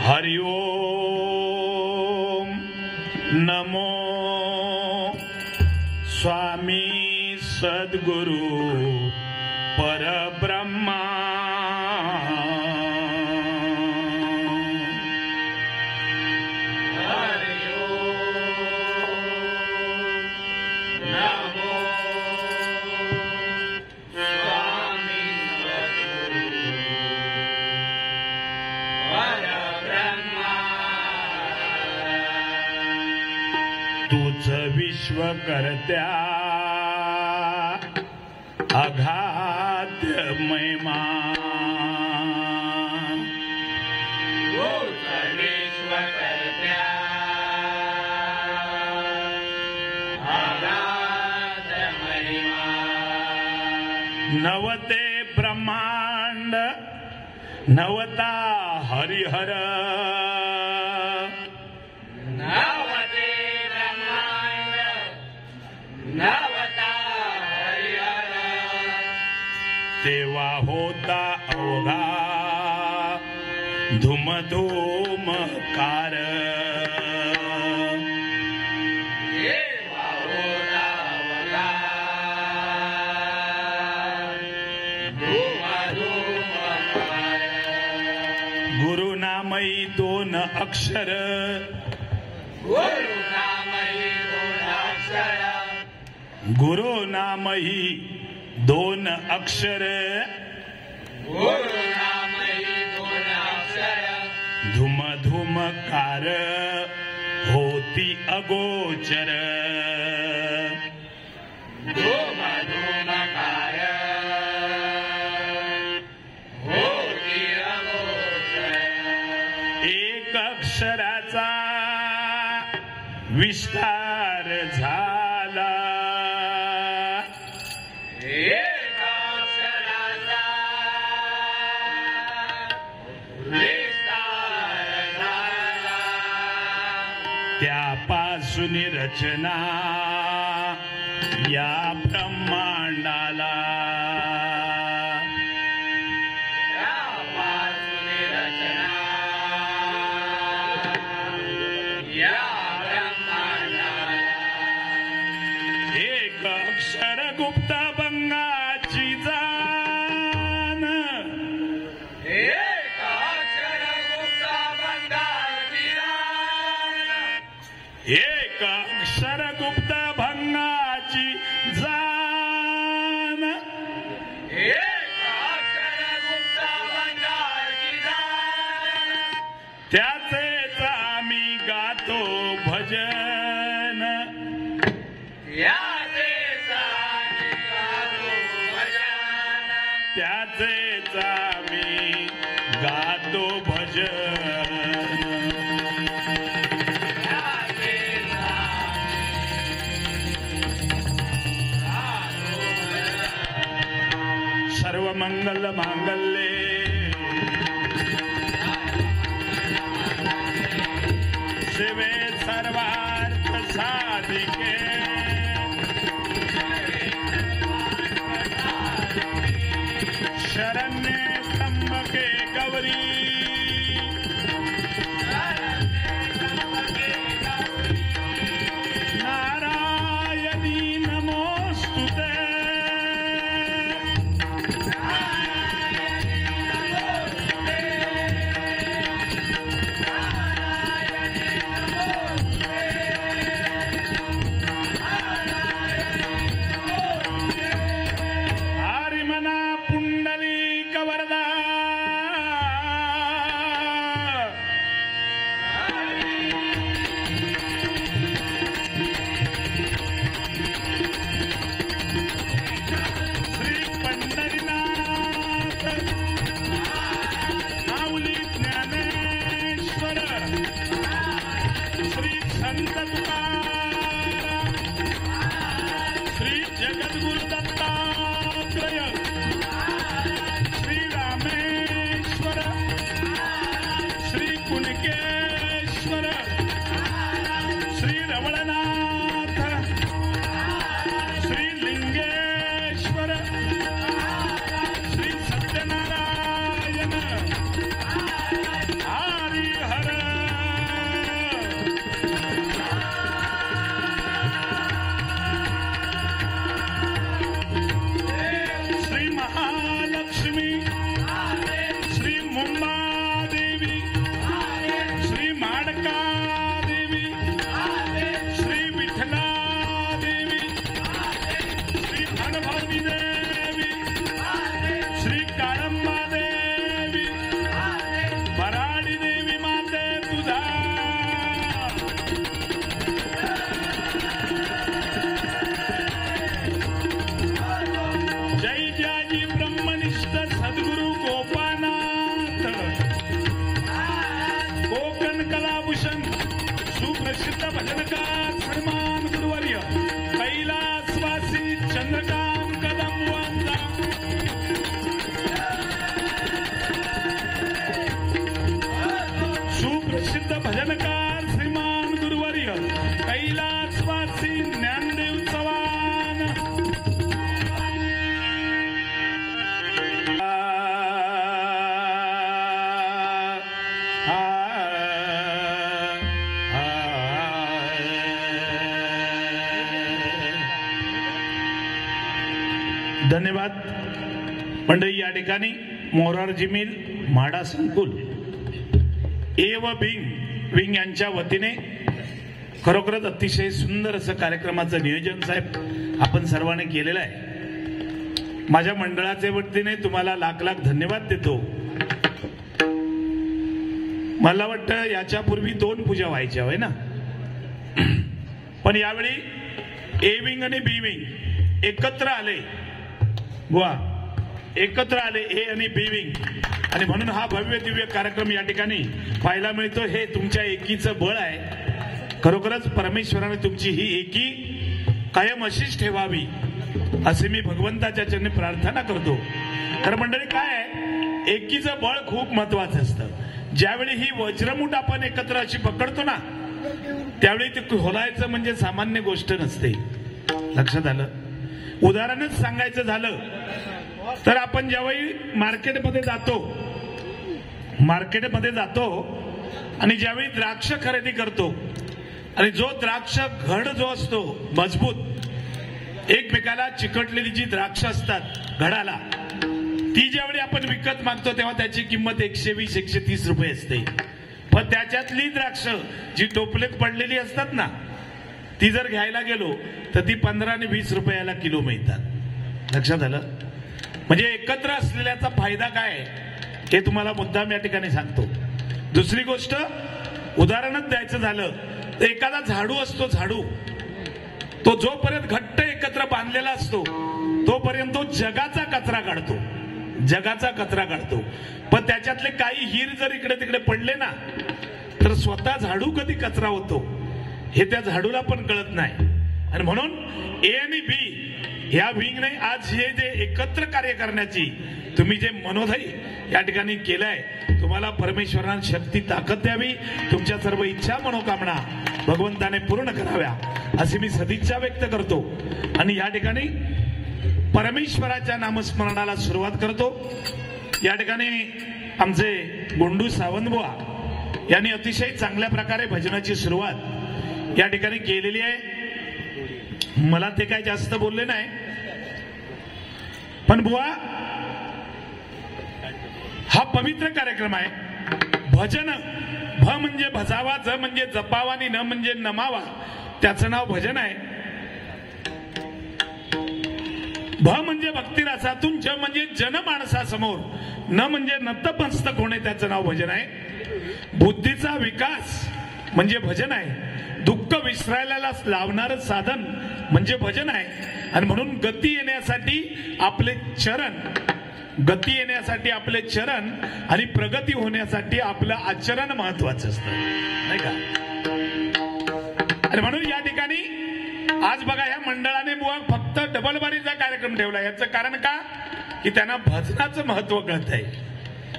हरि ओम नमो स्वामी सद्गुरु परब्रह्मा। विश्वकर्त्या अगाध महिमा, विश्वकर्त्या अगाध महिमा। नवते ब्रह्मांड नवता हरिहर, तेव्हा होता अवघा धुमधुमकार। गुरुनामई दोन अक्षर, गुरुनामई दोन अक्षर, धुम धुमकार होती अगोचर। एक अक्षराचा विस्तार झाला, त्यापासून रचना या ब्रह्मांडाला। एक अक्षर गुप्त भंगाची जाण, एक अक्षर गुप्त भंगाची जाण, एक अक्षर गुप्त भंगाची जाण, एक अक्षर गुप्त भंगाची जाण। त्याचेच आम्ही गातो भजन याचेच आम्ही गातो भजन त्याचेच आम्ही गातो भजन याचेच आम्ही सर्व मंगल मांगल्ये शिवे सर्वार्थ साधिके शरण्ये त्र्यंबके गौरी नारायणी नमोस्तुते हरिमना पुंडलीक वरदा श्री पंढरीनाथ माऊली ज्ञानेश्वर श्री संत तुकाराम श्री जगद्गुरु दत्तात्रय श्री रामेश्वर श्री कुणकेश्वर श्री रवळनाथ श्री लिंगेश्वर श्री सत्यनारायण हरिहर श्री महालक्ष्मी श्री मुंबादेवी श्री माडकादेवी श्री विठ्ठलादेवी श्री अनुभवी देवी श्री काळंबादेवी बराडी देवी माते तुझा जय जयाजी ब्रह्मनिष्ठ सद्गुरु गोपानाथ कोकण कलाभूषण सुप्रसिद्ध भजनकार सन्मान गुरुवर्य कैलासवासी चंद्रकांत कदम वंदा सुप्रसिद्ध भजनकार श्रीमान गुरुवर्य कैलासवासी ज्ञानदेव चव्हाण धन्यवाद मंडळी. या ठिकाणी मोरारजी मिल म्हाडा संकुल ए व विंग यांच्या वतीने खरोखरच अतिशय सुंदर असं कार्यक्रमाचं नियोजन साहेब आपण सर्वांनी केलेलं आहे. माझ्या मंडळाच्या वतीने तुम्हाला लाख लाख धन्यवाद देतो. मला वाटतं याच्यापूर्वी 2 पूजा व्हायच्या होय ना, पण यावेळी ए विंग आणि बी विंग एकत्र आले. वा, एकत्र आले ए आणि बी विंग, आणि म्हणून हा भव्य दिव्य कार्यक्रम या ठिकाणी पाहायला मिळतो. हे तुमच्या एकीचं बळ आहे. खरोखरच परमेश्वराने तुमची ही एकी कायम अशीच ठेवावी असे मी भगवंताच्या चरणी प्रार्थना करतो. तर मंडळी काय आहे, एकीचं बळ खूप महत्वाचं असतं. ज्यावेळी ही वज्रमूठ आपण एकत्र अशी पकडतो ना, त्यावेळी ते खोलायचं म्हणजे सामान्य गोष्ट नसते. लक्षात आलं? उदाहरणच सांगायचं झालं तर आपण ज्यावेळी मार्केटमध्ये जातो आणि ज्यावेळी द्राक्ष खरेदी करतो, आणि जो द्राक्ष घड जो असतो मजबूत, एकमेकाला चिकटलेली जी द्राक्ष असतात घडाला, ती ज्यावेळी आपण विकत मागतो तेव्हा त्याची किंमत 120-130 रुपये असते. पण त्याच्यातली द्राक्ष जी टोपलेत पडलेली असतात ना, ती जर घ्यायला गेलो तर ती 15 आणि 20 रुपयाला किलो मिळतात. लक्षात आलं? म्हणजे एकत्र असलेल्याचा फायदा काय हे तुम्हाला मुद्दाम या ठिकाणी सांगतो. दुसरी गोष्ट उदाहरणच द्यायचं झालं तर एखादा झाडू असतो, झाडू तो जोपर्यंत घट्ट एकत्र बांधलेला असतो तोपर्यंत तो जगाचा कचरा काढतो, जगाचा कचरा काढतो. पण त्याच्यातले काही हीर जर इकडे तिकडे पडले ना तर स्वतः झाडू कधी कचरा होतो हे त्या झाडूला पण कळत नाही. आणि म्हणून ए आणि बी या विंगने आज हे जे एकत्र कार्य करण्याची तुम्ही जे मनोधै या ठिकाणी केलंय, तुम्हाला परमेश्वराने शक्ती ताकद द्यावी, तुमच्या सर्व इच्छा मनोकामना भगवंताने पूर्ण कराव्या अशी मी सदिच्छा व्यक्त करतो. आणि या ठिकाणी परमेश्वराच्या नामस्मरणाला सुरुवात करतो. या ठिकाणी आमचे गुंडू सावंतबुवा यांनी अतिशय चांगल्या प्रकारे भजनाची सुरुवात या ठिकाणी केलेली आहे. मला ते काय जास्त बोलले नाही, पण बुवा हा पवित्र कार्यक्रम आहे. भजन भ म्हणजे भजावा, ज म्हणजे जपावा आणि न म्हणजे नमावा, त्याचं नाव भजन आहे. भ म्हणजे भक्तिरसातून, ज म्हणजे जनमानसासमोर, न म्हणजे नतमस्तक होणे, त्याचं नाव भजन आहे. बुद्धीचा विकास म्हणजे भजन आहे. दुःख विसरायला लावणारं साधन म्हणजे भजन आहे. आणि म्हणून गती येण्यासाठी आपले चरण, गती येण्यासाठी आपले चरण आणि प्रगती होण्यासाठी आपलं आचरण महत्वाचं असतं, नाही का? आणि म्हणून या ठिकाणी आज बघा या मंडळाने बुवा फक्त डबल बारीचा कार्यक्रम ठेवला. याचं कारण का की त्यांना भजनाचं महत्व कळत आहे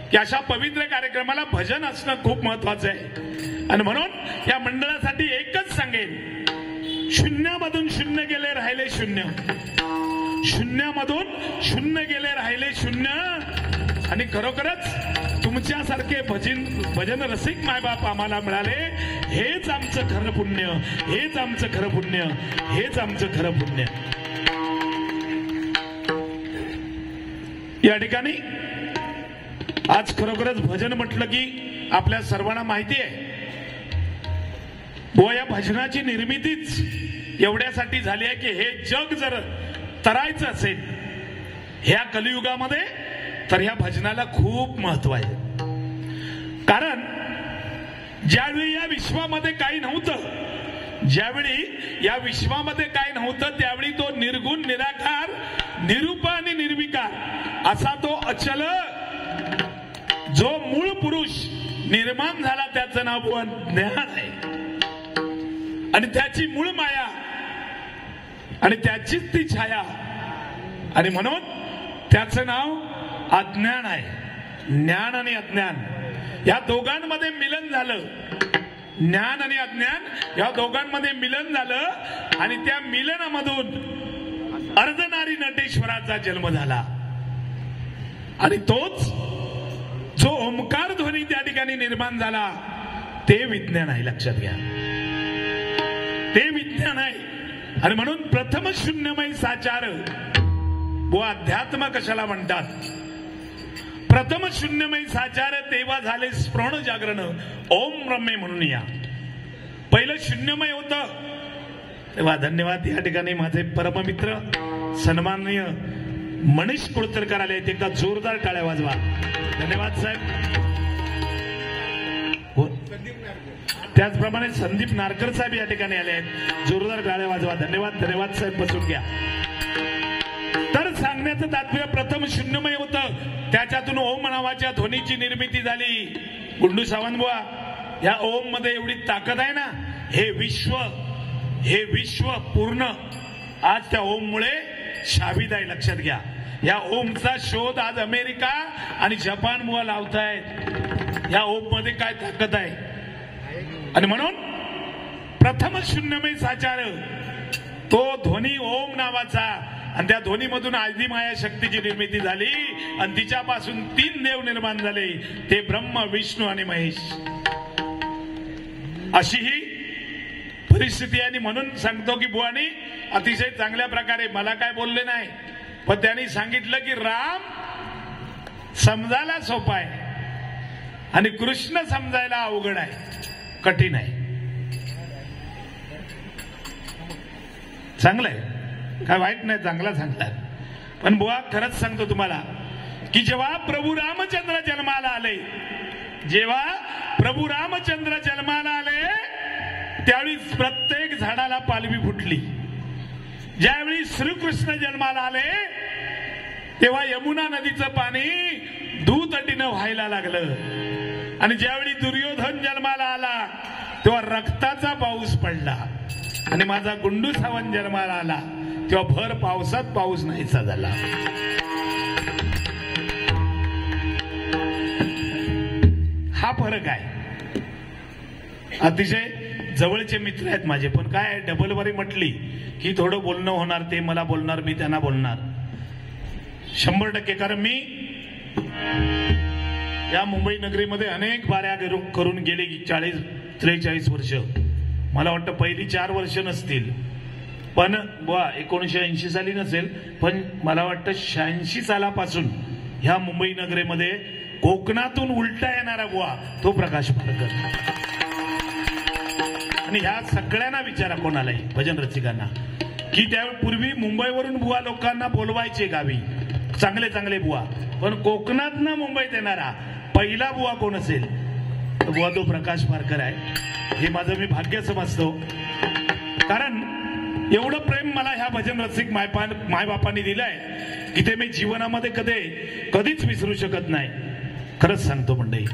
की अशा पवित्र कार्यक्रमाला भजन असणं खूप महत्वाचं आहे. आणि म्हणून या मंडळासाठी एकच सांगेन, शून्यामधून शून्य गेले राहिले शून्य, शून्यामधून शून्य गेले राहिले शून्य. आणि खरोखरच तुमच्यासारखे भजन रसिक मायबाप आम्हाला मिळाले, हेच आमचं खरं पुण्य, हेच आमचं खरं पुण्य, हेच आमचं खरं पुण्य. या ठिकाणी आज खरोखरच भजन म्हटलं की आपल्या सर्वांना माहिती आहे बुवा, या भजनाची निर्मितीच एवढ्यासाठी झाली आहे की हे जग जर तरायचं असेल ह्या कलियुगामध्ये तर ह्या भजनाला खूप महत्व आहे. कारण ज्यावेळी या विश्वामध्ये काही नव्हतं, ज्यावेळी या विश्वामध्ये काय नव्हतं, त्यावेळी तो निर्गुण, निराकार, निरूप आणि निर्विकार असा तो अचल जो मूळ पुरुष निर्माण झाला, त्याचं नाव ज्ञान आहे. आणि त्याची मूळ माया आणि त्याचीच ती छाया, आणि म्हणून त्याचं नाव अज्ञान आहे. ज्ञान आणि अज्ञान या दोघांमध्ये मिलन झालं, ज्ञान आणि अज्ञान या दोघांमध्ये मिलन झालं आणि त्या मिलनामधून अर्धनारी नटेश्वराचा जन्म झाला. आणि तोच जो ओंकार ध्वनी त्या ठिकाणी निर्माण झाला ते विज्ञान आहे, लक्षात घ्या, ते विज्ञान आहे. आणि म्हणून प्रथम शून्यमय साचार व अध्यात्म कशाला म्हणतात? प्रथम शून्यमय साचार तेव्हा झाले स्फुरण जागरण ओम ब्रह्मे म्हणून. या पहिलं शून्यमय होतं तेव्हा. धन्यवाद. या ठिकाणी माझे परममित्र सन्माननीय मनीष कुळतरकर आले आहेत, एकदा जोरदार टाळ्या वाजवा. धन्यवाद साहेब. त्याचप्रमाणे संदीप नारकर साहेब या ठिकाणी आले आहेत, जोरदार टाळ्या वाजवा. धन्यवाद. धन्यवाद साहेब, बसून घ्या. तर सांगण्याचं तात्पर्य प्रथम शून्यमय होतं, त्याच्यातून ओम नावाच्या ध्वनीची निर्मिती झाली. गुंडू सावंतबुवा, या ओम मध्ये एवढी ताकद आहे ना, हे विश्व पूर्ण आज त्या ओम मुळे शाबित आहे, लक्षात घ्या. या ओमचा शोध आज अमेरिका आणि जपान मुळे लावतायत. या ओम मध्ये काय ताकद आहे. आणि म्हणून प्रथम शून्यमय साचार तो ध्वनी ओम नावाचा, आणि त्या ध्वनीमधून आदिमाया शक्तीची निर्मिती झाली आणि तिच्यापासून 3 देव निर्माण झाले, ते ब्रह्म, विष्णू आणि महेश. अशी ही परिस्थिती आहे. आणि म्हणून सांगतो की बुवानी अतिशय चांगल्या प्रकारे, मला काय बोलले नाही, पण त्यांनी सांगितलं की राम समजायला सोपा आहे आणि कृष्ण समजायला अवघड आहे, कठीण आहे. चांगलंय, काय वाईट नाही, चांगला सांगतात. पण बुवा खरंच सांगतो तुम्हाला की जेव्हा प्रभू रामचंद्र जन्माला आले जेव्हा प्रभू रामचंद्र जन्माला आले त्यावेळी प्रत्येक झाडाला पालवी फुटली. ज्यावेळी श्रीकृष्ण जन्माला आले तेव्हा यमुना नदीचं पाणी दुतटीनं व्हायला लागलं. आणि ज्यावेळी दुर्योधन जन्माला आला तेव्हा रक्ताचा पाऊस पडला. आणि माझा गुंडू सावंत जन्माला आला तेव्हा भर पावसात पाऊस नाहीसा झाला. हा फरक आहे. अतिशय जवळचे मित्र आहेत माझे, पण काय डबलबारी म्हटली की थोडं बोलणं होणार, ते मला बोलणार मी त्यांना बोलणार 100%. कारण मी या मुंबई नगरीमध्ये अनेक बाऱ्या करून गेले 40-43 वर्ष. मला वाटतं पहिली 4 वर्ष नसतील, पण बुवा 1980 साली नसेल, पण मला वाटतं 86 सालापासून ह्या मुंबई नगरीमध्ये कोकणातून उलटा येणारा बुवा तो प्रकाश पारकर. आणि ह्या सगळ्यांना विचारा, कोणालाही भजन रसिकांना, की त्यापूर्वी मुंबईवरून बुवा लोकांना बोलवायचे गावी चांगले चांगले बुवा, पण कोकणातनं मुंबईत येणारा पहिला बुवा कोण असेल तर बुवा तो प्रकाश पारकर आहे. हे माझं मी भाग्य समजतो. कारण एवढं प्रेम मला ह्या भजन रसिक मायबापांनी दिलंय की ते मी जीवनामध्ये कधीच विसरू शकत नाही. खरंच सांगतो मंडळी.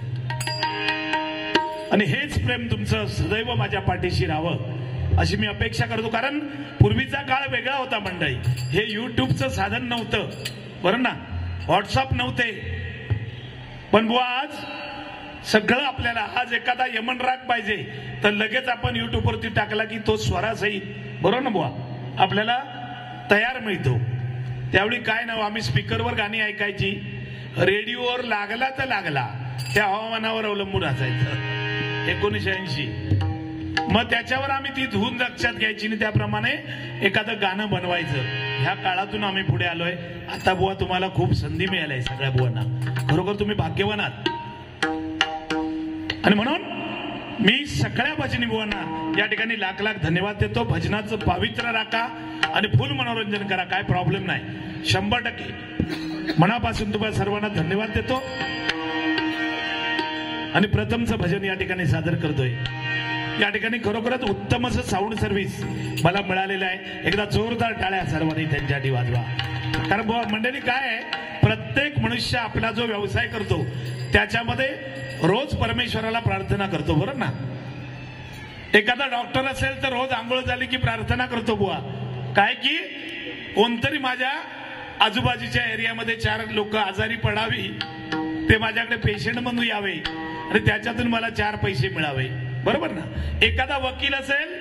आणि हेच प्रेम तुमचं सदैव माझ्या पाठीशी राहावं अशी मी अपेक्षा करतो. कारण पूर्वीचा काळ वेगळा होता मंडळी. हे युट्यूबचं साधन नव्हतं, बरं ना, व्हॉट्सअप नव्हते. पण बुवा आज सगळं आपल्याला, आज एखादा यमन राग पाहिजे तर लगेच आपण युट्यूबवरती टाकला की तो स्वरासहित, बरोबर ना बुवा, आपल्याला तयार मिळतो. त्यावेळी काय ना, आम्ही स्पीकरवर गाणी ऐकायची, रेडिओवर लागला तर लागला, त्या हवामानावर अवलंबून असायचं 1980. मग त्याच्यावर आम्ही ती धून लक्षात घ्यायची आणि त्याप्रमाणे एखादं गाणं बनवायचं. ह्या काळातून आम्ही पुढे आलोय. आता बुवा तुम्हाला खूप संधी मिळाली सगळ्या बुवांना, खरोखर तुम्ही भाग्यवान आहात. आणि म्हणून मी सगळ्या भजनी बुवांना या ठिकाणी लाख लाख धन्यवाद देतो. भजनाचं पावित्र्य राखा आणि फुल मनोरंजन करा, काय प्रॉब्लेम नाही. 100% मनापासून तुम्हाला सर्वांना धन्यवाद देतो. आणि प्रथमचं भजन या ठिकाणी सादर करतोय. या ठिकाणी खरोखरच उत्तम असं साऊंड सर्व्हिस मला मिळालेलं आहे. एकदा जोरदार टाळ्या सर्वांनी त्यांच्यासाठी वाजवा. कारण बुवा मंडळी काय आहे, प्रत्येक मनुष्य आपला जो व्यवसाय करतो त्याच्यामध्ये रोज परमेश्वराला प्रार्थना करतो, बरोबर ना. एखादा डॉक्टर असेल तर रोज आंघोळ झाली की प्रार्थना करतो बुवा, काय की कोणतरी माझ्या आजूबाजूच्या एरियामध्ये 4 लोक आजारी पडावी, ते माझ्याकडे पेशंट म्हणून यावे आणि त्याच्यातून मला 4 पैसे मिळावे, बरोबर ना. एखादा वकील असेल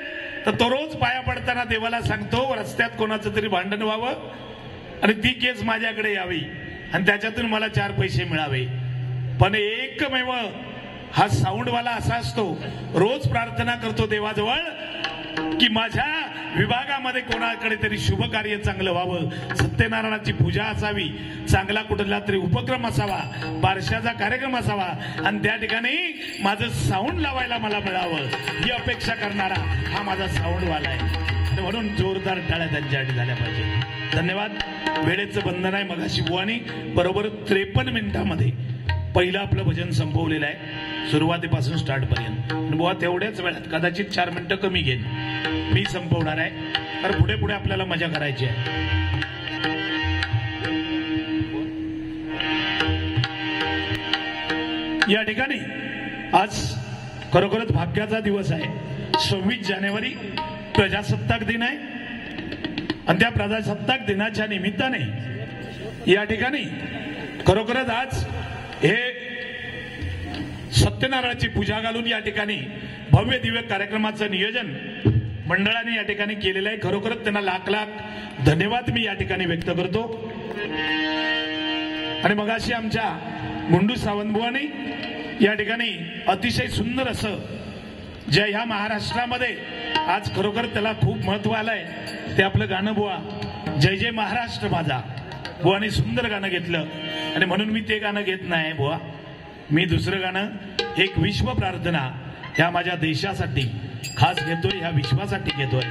तर तो रोज पाया पडताना देवाला सांगतो रस्त्यात कोणाचं तरी भांडण व्हावं आणि ती केस माझ्याकडे यावी आणि त्याच्यातून मला 4 पैसे मिळावे. पण एकमेव हा साऊंडवाला असा असतो, रोज प्रार्थना करतो देवाजवळ की माझ्या विभागामध्ये कोणाकडे तरी शुभ कार्य चांगलं व्हावं, सत्यनारायणाची पूजा असावी, चांगला कुठला तरी उपक्रम असावा, बारशाचा कार्यक्रम असावा आणि त्या ठिकाणी माझं साऊंड लावायला मला मिळावं ही अपेक्षा करणारा हा माझा साऊंडवाला आहे. म्हणून जोरदार टाळ्या त्यांच्यासाठी झाल्या पाहिजे. धन्यवाद. वेळेचं बंधन आहे. मगाशी बुवानी बरोबर 53 मिनिटांमध्ये पहिलं आपलं भजन संपवलेलं आहे, सुरुवातीपासून स्टार्ट पर्यंत. बुवा तेवढ्याच वेळात कदाचित 4 मिनिटं कमी घेईन मी संपवणार आहे, कारण पुढे पुढे आपल्याला मजा करायची आहे. या ठिकाणी आज खरोखरच भाग्याचा दिवस आहे. 26 जानेवारी प्रजासत्ताक दिन आहे आणि त्या प्रजासत्ताक दिनाच्या निमित्ताने या ठिकाणी खरोखरच आज हे सत्यनारायणाची पूजा घालून या ठिकाणी भव्य दिव्य कार्यक्रमाचं नियोजन मंडळाने या ठिकाणी केलेलं आहे. खरोखरच त्यांना लाख लाख धन्यवाद मी या ठिकाणी व्यक्त करतो. आणि मगाशी आमच्या गुंडू सावंतबुवांनी या ठिकाणी अतिशय सुंदर असं जे ह्या महाराष्ट्रामध्ये आज खरोखर त्याला खूप महत्व आलंय ते आपलं गाणं बुवा जय जय महाराष्ट्र माझा, बुवानी सुंदर गाणं घेतलं. आणि म्हणून मी ते गाणं घेत नाही बुवा, मी दुसरं गाणं एक विश्व प्रार्थना ह्या माझ्या देशासाठी खास घेतोय, ह्या विश्वासाठी घेतोय.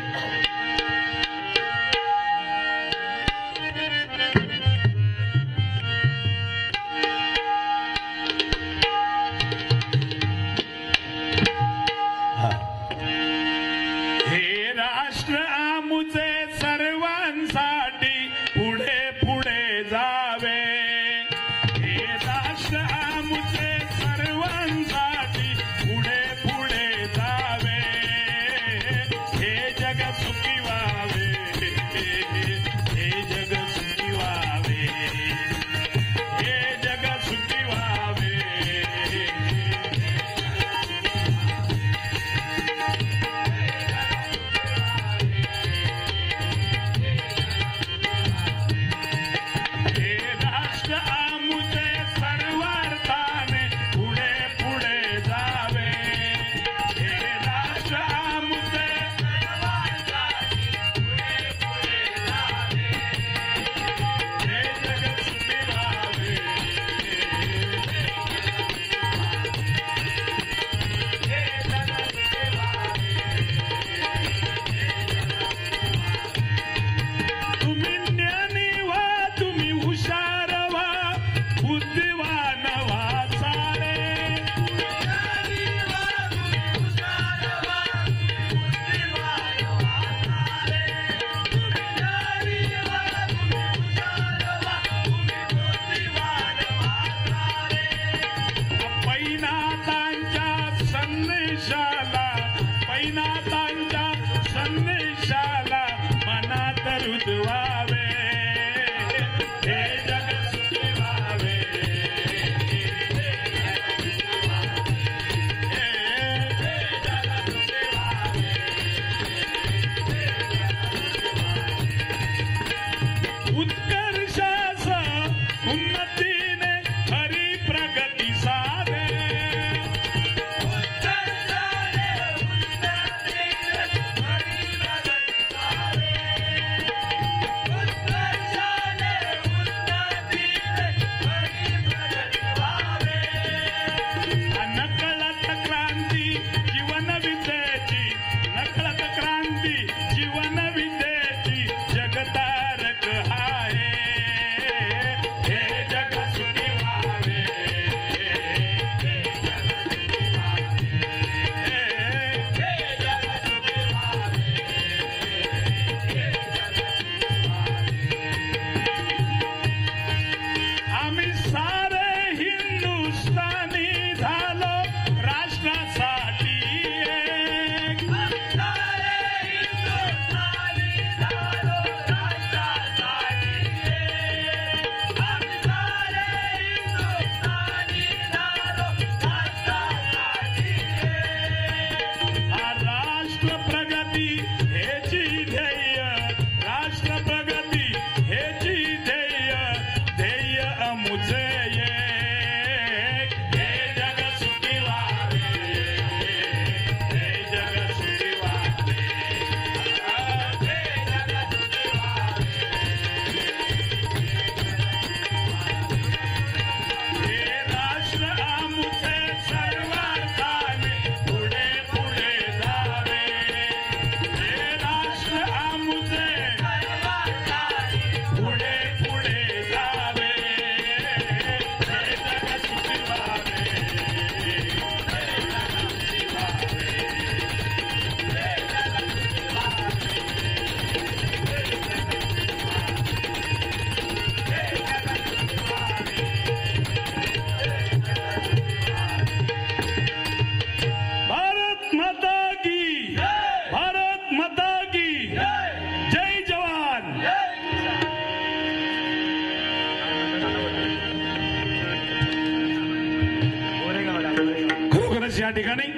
ठिकाणी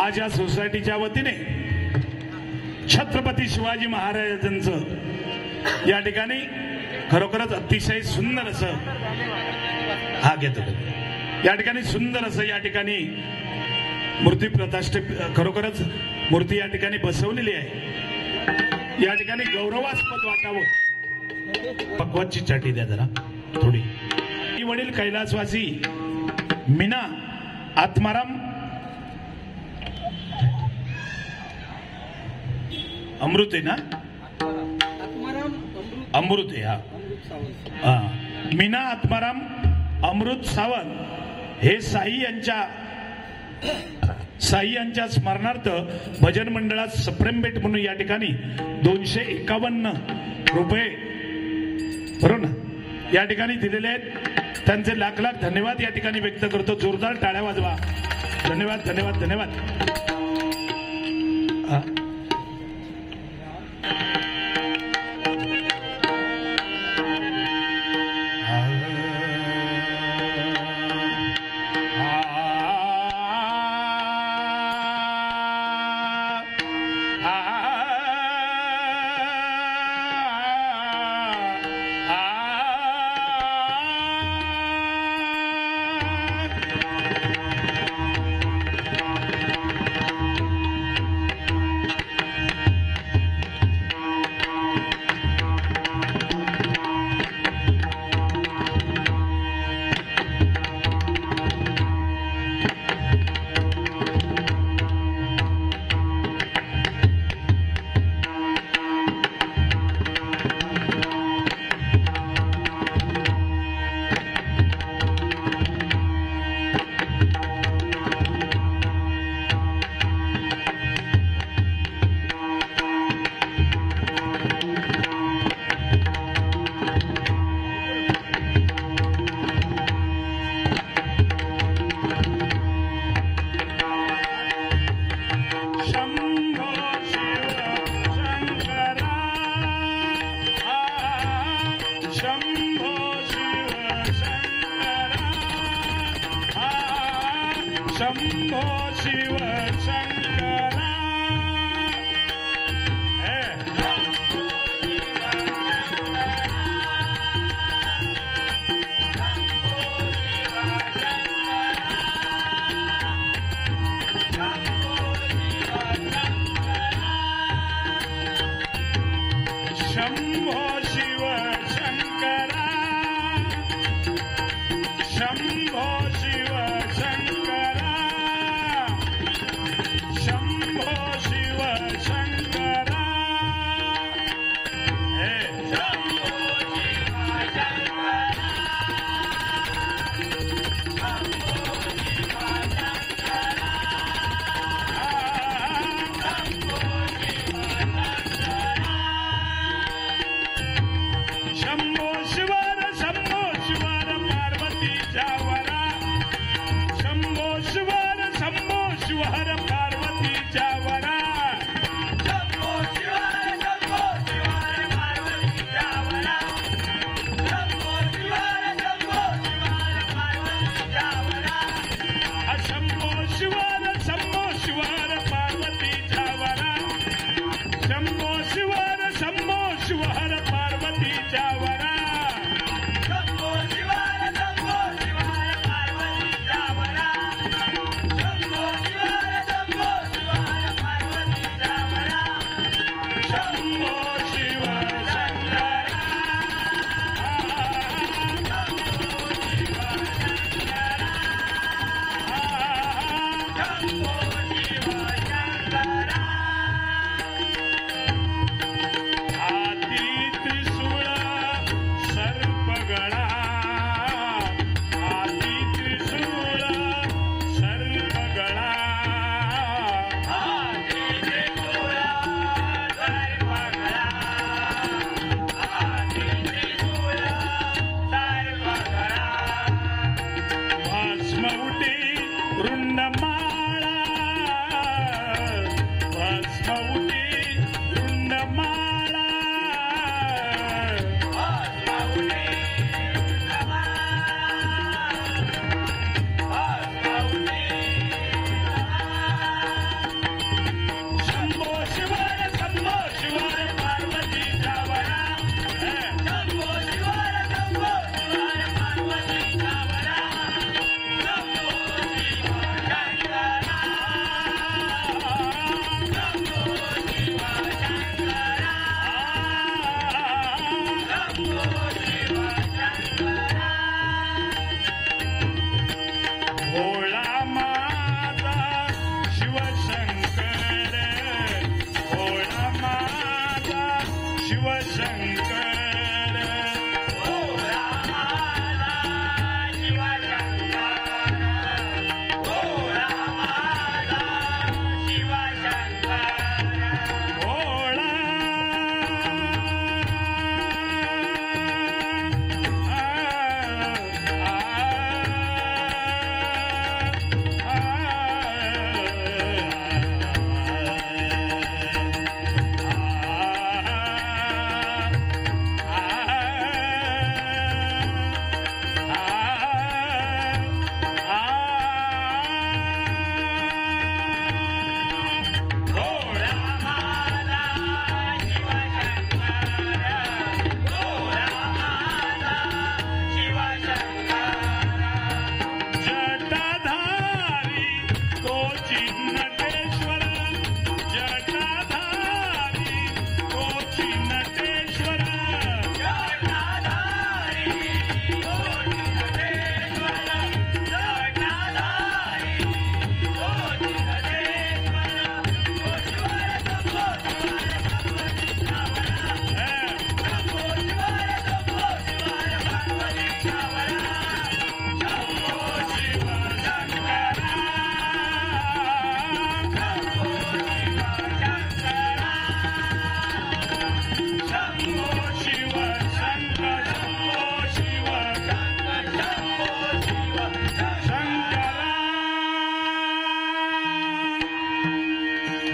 आज या सोसायटीच्या वतीने छत्रपती शिवाजी महाराजांचं या ठिकाणी खरोखरच अतिशय सुंदर असं हा घेतो या ठिकाणी सुंदर असं या ठिकाणी मूर्ती प्रतिष्ठित खरोखरच मूर्ती या ठिकाणी बसवलेली आहे। या ठिकाणी गौरवास्पद वाटावं पक्वाची चाटी द्या जरा थोडी। वडील कैलासवासी मीना आत्माराम अमृत आहे ना अमृत आहे हा मीना आत्माराम अमृत सावंत हे साई यांच्या स्मरणार्थ भजन मंडळात सप्रेम भेट म्हणून या ठिकाणी 251 रुपये बरोबर ना या ठिकाणी दिलेले आहेत। त्यांचे लाख लाख धन्यवाद या ठिकाणी व्यक्त करतो। जोरदार टाळ्या वाजवा। धन्यवाद धन्यवाद धन्यवाद। शंभो शिव शंकरा शंभो शिव शंकरा शंभो शिव शंकरा शंभो शिव शंकरा शंभो शिवर पार्वतीच्या वरा शंभो शिवर पार्वतीच्या वरा शंभो शिवर पार्वतीच्या वरा शंभो शिवर पार्वतीच्या वरा शंभो शिवर पार्वतीच्या वरा शंभो शिवर पार्वतीच्या वरा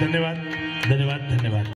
धन्यवाद धन्यवाद धन्यवाद.